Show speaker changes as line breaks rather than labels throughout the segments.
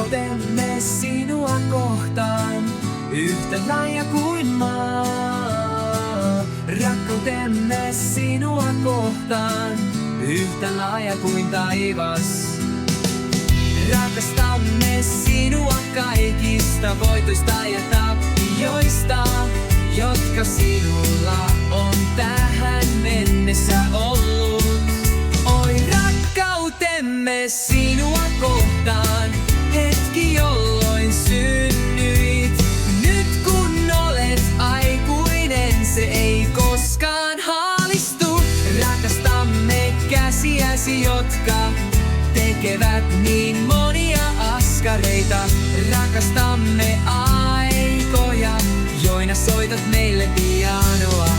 Rakkautemme sinua kohtaan, yhtä laaja kuin maa. Rakkautemme sinua kohtaan, yhtä laaja kuin taivas. Rakastamme sinua kaikista voitoista ja tappioista, jotka sinulla on tähän mennessä ollut. Oi rakkautemme sinua kohtaan, hetki jolloin synnyit. Nyt kun olet aikuinen, se ei koskaan haalistu. Rakastamme käsiäsi, jotka tekevät niin monia askareita. Rakastamme aikoja, joina soitat meille pianoa.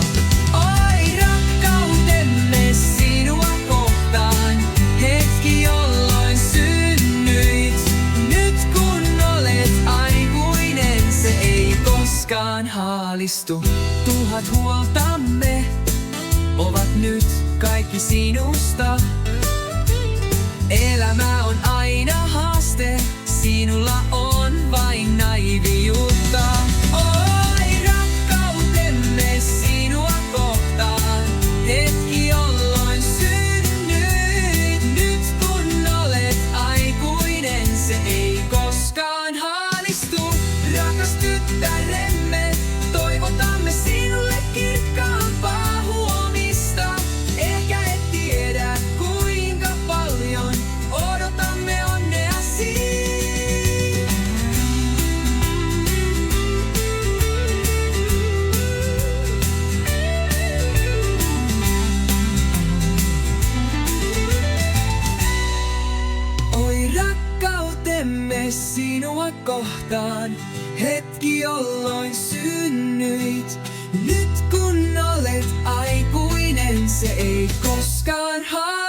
Oi rakkautemme sinua kohtaan, hetki jolloin synnyit. Nyt kun olet aikuinen, se ei koskaan haalistu. Tuhat huoltamme ovat nyt kaikki sinusta. Elämä on aina haaste, sinulla on vain naiiviutta. Oi rakkautemme sinua kohtaan, hetki jolloin synnyit. Nyt kun olet aikuinen, se ei koskaan haalistu. Rakas tyttäremme, toivotamme sinulle kirkkaampaa huomista. Ehkä et tiedä kuinka paljon odotamme onneasi. Oi rakkautemme sinua kohtaan, hetki jolloin synnyit. Nyt kun olet aikuinen, se ei koskaan haalistu.